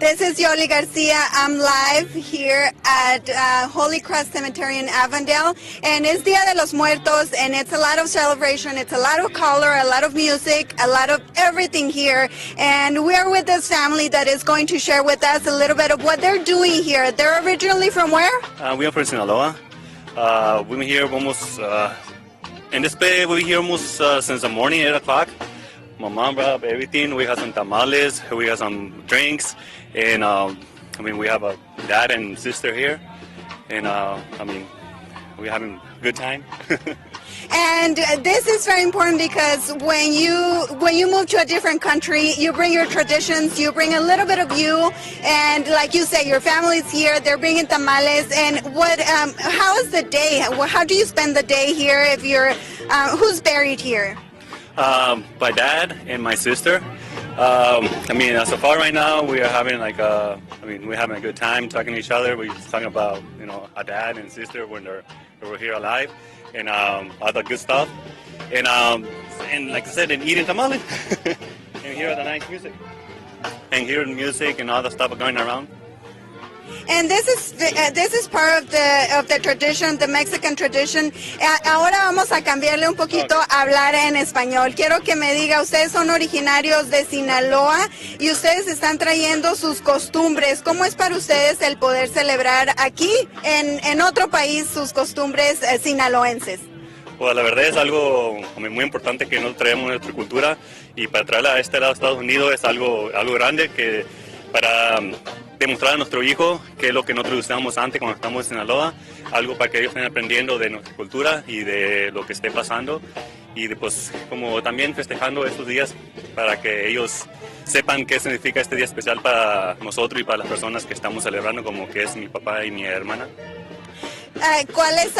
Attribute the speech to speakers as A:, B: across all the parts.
A: This is Yolanda Garcia. I'm live here at Holy Cross Cemetery in Avondale, and it's Dia de los Muertos, and it's a lot of celebration, it's a lot of color, a lot of music, a lot of everything here, and we're with this family that is going to share with us a little bit of what they're doing here. They're originally from where?
B: We are from Sinaloa. We've been here almost, in this bay, we're here almost since the morning, 8 o'clock. My mom brought up everything. We have some tamales, we have some drinks, and we have a dad and sister here, and we're having a good time.
A: And this is very important because when you move to a different country, you bring your traditions, you bring a little bit of you, and like you say, your family's here, they're bringing tamales. And how is the day? How do you spend the day here? If you're, who's buried here?
B: My dad and my sister. So far right now we are having we're having a good time talking to each other. We're talking about our dad and sister when they were here alive, and all the good stuff. And like I said, and eating tamales and hear the nice music and hear the music and all the stuff going around.
A: And this is part of the tradition, the Mexican tradition. Ahora vamos a cambiarle un poquito a hablar en español. Quiero que me diga, ustedes son originarios de Sinaloa y ustedes están trayendo sus costumbres. ¿Cómo es para ustedes el poder celebrar aquí en otro país sus costumbres sinaloenses?
B: Pues la verdad es algo muy importante que nosotros traemos nuestra cultura, y para traerla a este lado de Estados Unidos es algo grande, que para demostrar a nuestro hijo qué es lo que nosotros usábamos antes cuando estamos en Sinaloa, algo para que ellos estén aprendiendo de nuestra cultura y de lo que esté pasando, y pues como también festejando estos días para que ellos sepan qué significa este día especial para nosotros y para las personas que estamos celebrando, como que es mi papá y mi hermana.
A: ¿Cuál es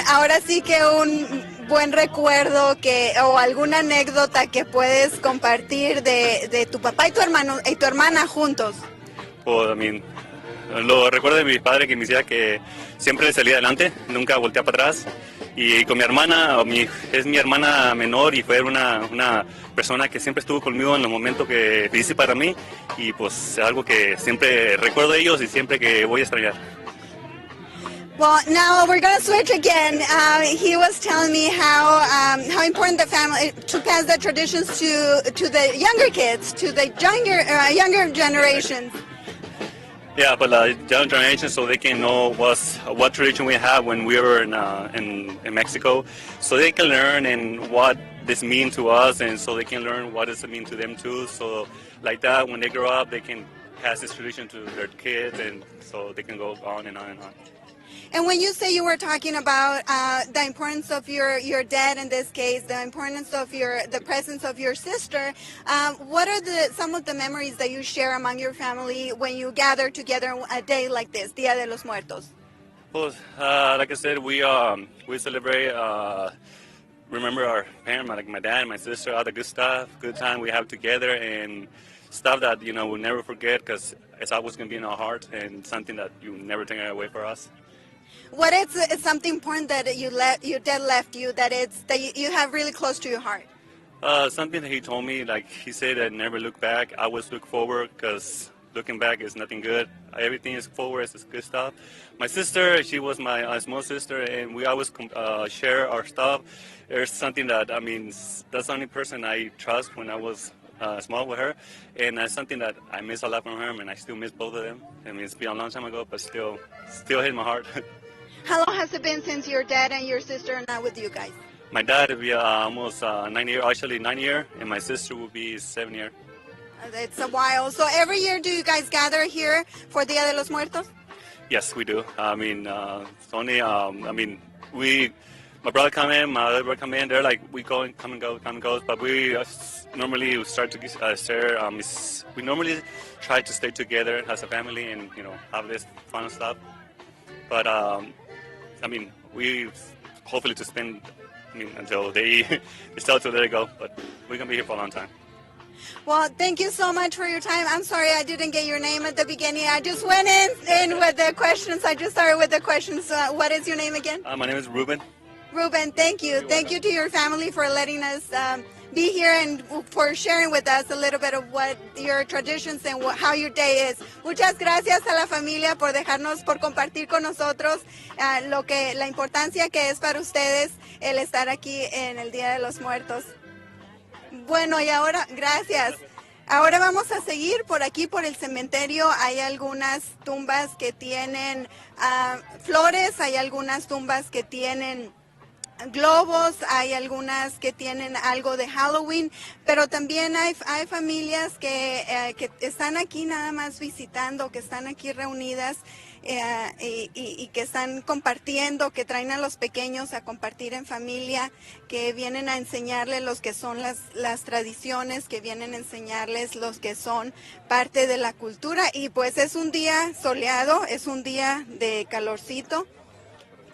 A: ahora sí que un buen recuerdo o alguna anécdota que puedes compartir de tu papá y tu hermana juntos?
B: Pues, lo recuerdo de mi padre, que me decía que siempre salía adelante, nunca voltea para atrás. Y con mi hermana, es mi hermana menor, y fue una persona que siempre estuvo conmigo en los momentos que difíciles para mí, y pues es algo que siempre recuerdo de ellos y siempre que voy a extrañar.
A: Well, now we're going to switch again. He was telling me how important the family to pass the traditions to the younger kids, to the younger generations.
B: Yeah, but younger generation, so they can know what tradition we have when we were in Mexico, so they can learn and what this means to us, and so they can learn what does it mean to them too. So like that, when they grow up, they can pass this tradition to their kids, and so they can go on and on and on.
A: And when you say, you were talking about the importance of your dad in this case, the importance of the presence of your sister, what are some of the memories that you share among your family when you gather together a day like this, Dia de los Muertos?
B: Well, like I said, we celebrate, remember our parents, like my dad and my sister, all the good stuff, good time we have together, and stuff that we'll never forget, because it's always going to be in our heart and something that you never take away for us.
A: What is something important that your dad left you that you have really close to your heart?
B: Something that he told me, like he said, that never look back. I always look forward, because looking back is nothing good. Everything is forward, is good stuff. My sister, she was my small sister, and we always share our stuff. There's something that, that's the only person I trust when I was small with her, and that's something that I miss a lot from her, and I still miss both of them. It's been a long time ago, but still hit my heart.
A: How long has it been since your dad and your sister are not with you guys?
B: My dad will be almost 9 years, actually 9 years, and my sister will be 7 years.
A: It's a while. So every year, do you guys gather here for Dia de los Muertos?
B: Yes, we do. It's only, my brother come in, my other brother come in. They're like, we come and go. But we normally start to share. We normally try to stay together as a family and have this fun stuff. But we hopefully to spend until they still till they go. But we're gonna be here for a long time.
A: Well, thank you so much for your time. I'm sorry I didn't get your name at the beginning. I just went in with the questions. I just started with the questions. What is your name again?
B: My name is Ruben.
A: Ruben, thank you. Thank you to your family for letting us be here and for sharing with us a little bit of what your traditions and how your day is. Muchas gracias a la familia por dejarnos, por compartir con nosotros la importancia que es para ustedes el estar aquí en el Día de los Muertos. Bueno, y ahora, gracias. Ahora vamos a seguir por aquí, por el cementerio. Hay algunas tumbas que tienen flores, hay algunas tumbas que tienen globos, hay algunas que tienen algo de Halloween, pero también hay familias que están aquí nada más visitando, que están aquí reunidas y que están compartiendo, que traen a los pequeños a compartir en familia, que vienen a enseñarles los que son las tradiciones, que vienen a enseñarles los que son parte de la cultura. Y pues es un día soleado, es un día de calorcito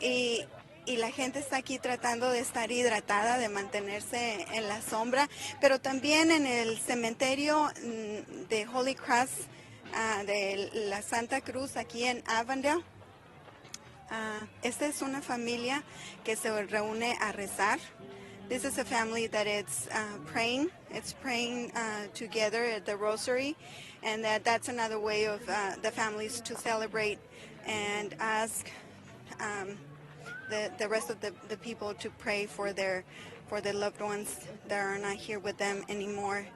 A: y la gente está aquí tratando de estar hidratada, de mantenerse en la sombra, pero también en el cementerio de Holy Cross, de la Santa Cruz, aquí en Avondale. Esta es una familia que se reúne a rezar. This is a family that it's praying. It's praying together at the rosary, and that's another way of the families to celebrate and ask the rest of the people to pray for their loved ones that are not here with them anymore.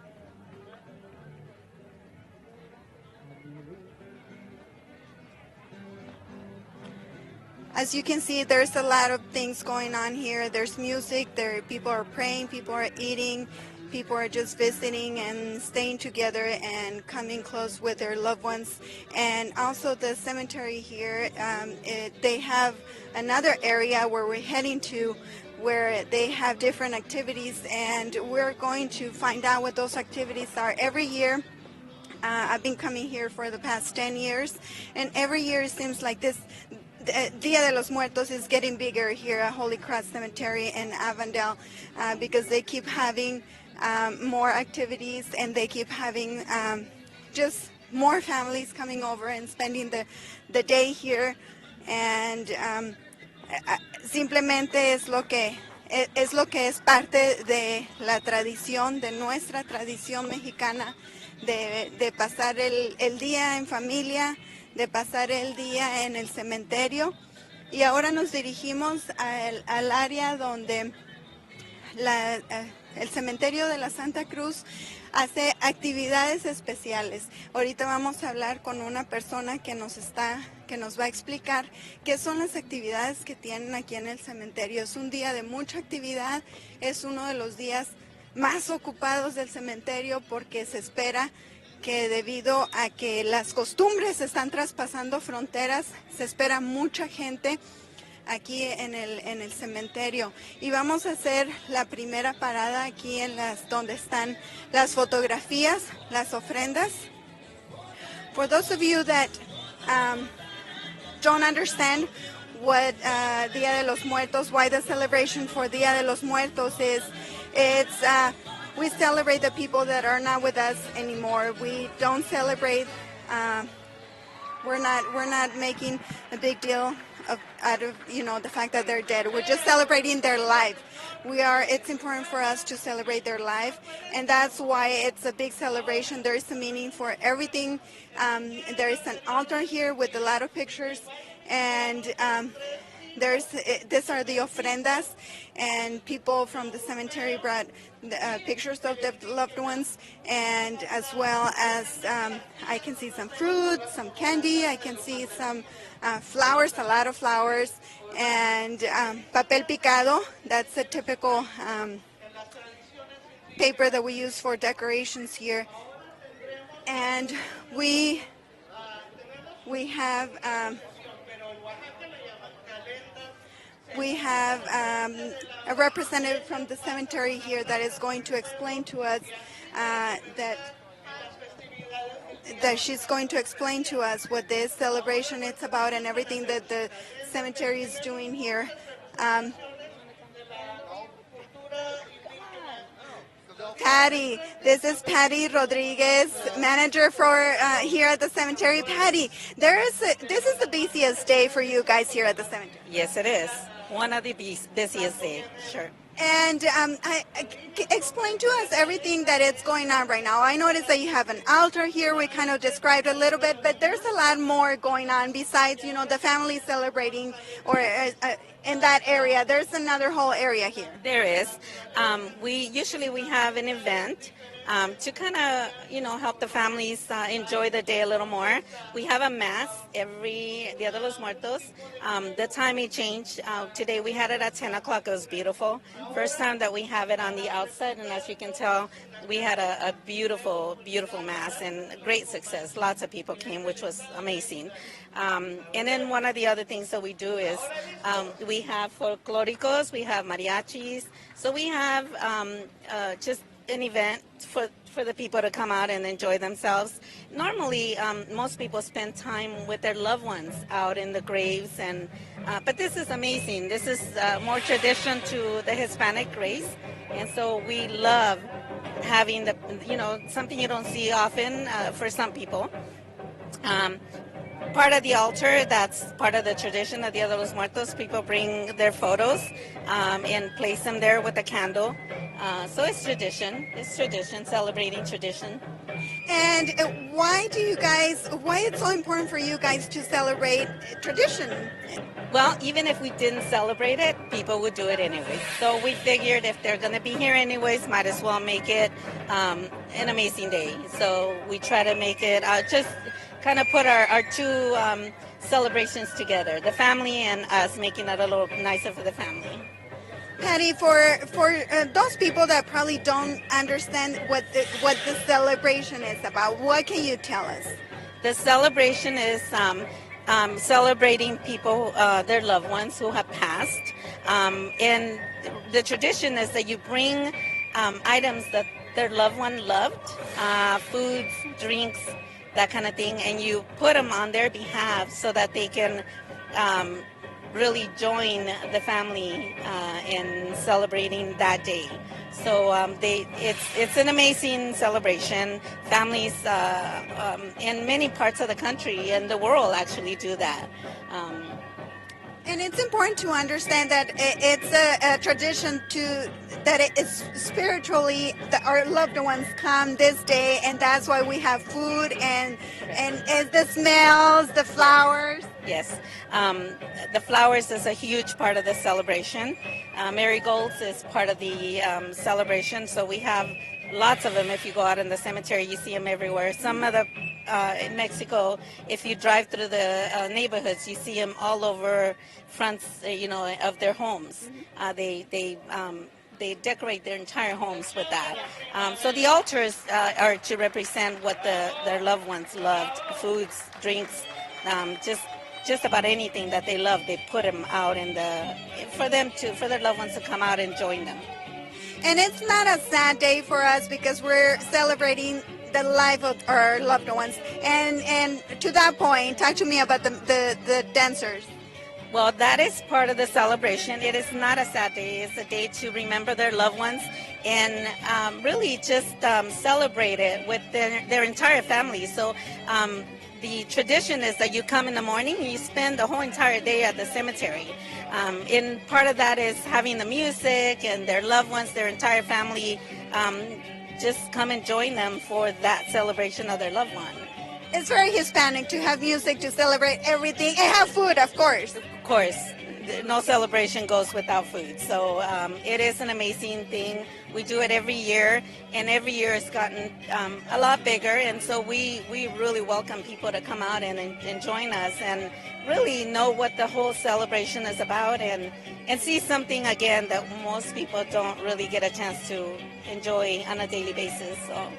A: As you can see, there's a lot of things going on here. There's music, people are praying, people are eating, people are just visiting and staying together and coming close with their loved ones. And also the cemetery here, they have another area where we're heading to, where they have different activities, and we're going to find out what those activities are. Every year, I've been coming here for the past 10 years, and every year it seems like this Dia de los Muertos is getting bigger here at Holy Cross Cemetery in Avondale, because they keep having more activities, and they keep having just more families coming over and spending the day here. And simplemente es lo que es parte de la tradición, de nuestra tradición mexicana, de pasar el día en familia, de pasar el día en el cementerio. Y ahora nos dirigimos al área donde el cementerio de la Santa Cruz hace actividades especiales. Ahorita vamos a hablar con una persona que nos va a explicar qué son las actividades que tienen aquí en el cementerio. Es un día de mucha actividad, es uno de los días más ocupados del cementerio, porque se espera que debido a que las costumbres están traspasando fronteras, se espera mucha gente aquí en el cementerio. Y vamos a hacer la primera parada aquí donde están las fotografías, las ofrendas. For those of you that don't understand what Dia de los Muertos, why the celebration for Dia de los Muertos is, we celebrate the people that are not with us anymore. We don't celebrate. We're not making a big deal out of the fact that they're dead. We're just celebrating their life. It's important for us to celebrate their life, and that's why it's a big celebration. There is a meaning for everything. There is an altar here with a lot of pictures, and these are the ofrendas, and people from the cemetery brought pictures of their loved ones, and as well as I can see some fruit, some candy, I can see some flowers, a lot of flowers, and papel picado. That's a typical paper that we use for decorations here. And we have a representative from the cemetery here that is going to explain to us that she's going to explain to us what this celebration is about and everything that the cemetery is doing here. Patty, this is Patty Rodriguez, manager for here at the cemetery. Patty, this is the busiest day for you guys here at the cemetery.
C: Yes, it is. One of the busiest days, sure.
A: And explain to us everything that is going on right now. I noticed that you have an altar here. We kind of described a little bit, but there's a lot more going on besides, the family celebrating or in that area. There's another whole area here.
C: There is. We have an event to kind of, help the families enjoy the day a little more. We have a mass every Dia de los Muertos. The time may change. Today we had it at 10 o'clock. It was beautiful. First time that we have it on the outside, and as you can tell, we had a beautiful, beautiful mass and great success. Lots of people came, which was amazing. And then one of the other things that we do is we have folclóricos, we have mariachis. So we have just an event for the people to come out and enjoy themselves. Normally, most people spend time with their loved ones out in the graves, but this is amazing. This is more tradition to the Hispanic race, and so we love having something you don't see often for some people. Part of the altar, that's part of the tradition of Dia de los Muertos. People bring their photos and place them there with a candle. So it's tradition. It's tradition, celebrating tradition.
A: And why it's so important for you guys to celebrate tradition?
C: Well, even if we didn't celebrate it, people would do it anyway. So we figured if they're going to be here anyways, might as well make it an amazing day. So we try to make it just kind of put our two celebrations together, the family and us, making it a little nicer for the family.
A: Patty, for those people that probably don't understand what the celebration is about, what can you tell us?
C: The celebration is celebrating people, their loved ones who have passed. And the tradition is that you bring items that their loved one loved, foods, drinks, that kind of thing, and you put them on their behalf so that they can really join the family in celebrating that day. So it's an amazing celebration. Families in many parts of the country and the world actually do that.
A: And it's important to understand that it's a tradition that it is spiritually that our loved ones come this day, and that's why we have food and the smells, the flowers.
C: Yes, the flowers is a huge part of the celebration. Marigolds is part of the celebration, so we have lots of them. If you go out in the cemetery, you see them everywhere. Some of the in Mexico, if you drive through the neighborhoods, you see them all over fronts, of their homes. They decorate their entire homes with that. So the altars are to represent what their loved ones loved: foods, drinks, just about anything that they love. They put them out for their loved ones to come out and join them.
A: And it's not a sad day for us because we're celebrating the life of our loved ones. And to that point, talk to me about the dancers.
C: Well, that is part of the celebration. It is not a sad day. It's a day to remember their loved ones and really just celebrate it with their entire family. So the tradition is that you come in the morning and you spend the whole entire day at the cemetery. And part of that is having the music and their loved ones, their entire family, just come and join them for that celebration of their loved one.
A: It's very Hispanic to have music, to celebrate everything, and have food, of course.
C: Of course. No celebration goes without food. So it is an amazing thing. We do it every year, and every year it's gotten a lot bigger. And so we really welcome people to come out and join us and really know what the whole celebration is about and see something, again, that most people don't really get a chance to enjoy on a daily basis. So.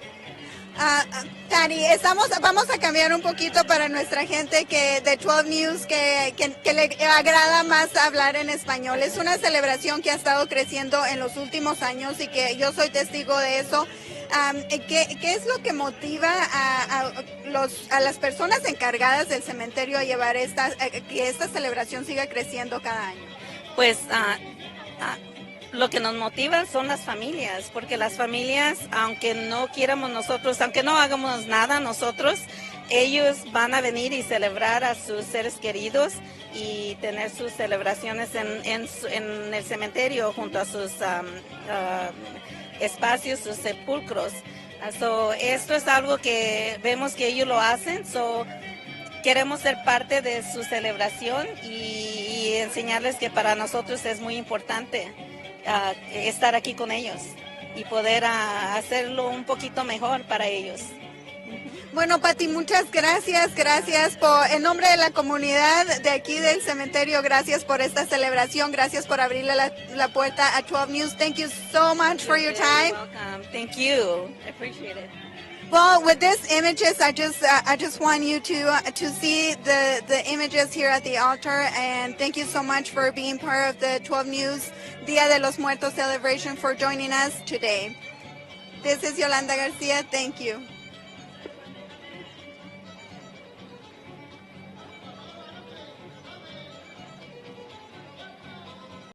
A: Tani, vamos a cambiar un poquito para nuestra gente de 12 News que le agrada más hablar en español. Es una celebración que ha estado creciendo en los últimos años y que yo soy testigo de eso. ¿Qué es lo que motiva a las personas encargadas del cementerio a llevar que esta celebración siga creciendo cada año?
C: Pues lo que nos motiva son las familias, porque las familias, aunque no quieramos nosotros, aunque no hagamos nada nosotros, ellos van a venir y celebrar a sus seres queridos y tener sus celebraciones en el cementerio junto a sus espacios, sus sepulcros. Esto es algo que vemos que ellos lo hacen, queremos ser parte de su celebración y enseñarles que para nosotros es muy importante estar aquí con ellos y poder hacerlo un poquito mejor para ellos.
A: Bueno, Pati, muchas gracias. Gracias en nombre de la comunidad de aquí del cementerio, gracias por esta celebración. Gracias por abrirle la puerta a 12 News. Thank you so much for your time.
C: You're welcome. Thank you. I appreciate it.
A: Well, with these images, I just want you to see the images here at the altar, and thank you so much for being part of the 12 News Día de los Muertos celebration, for joining us today. This is Yolanda Garcia. Thank you.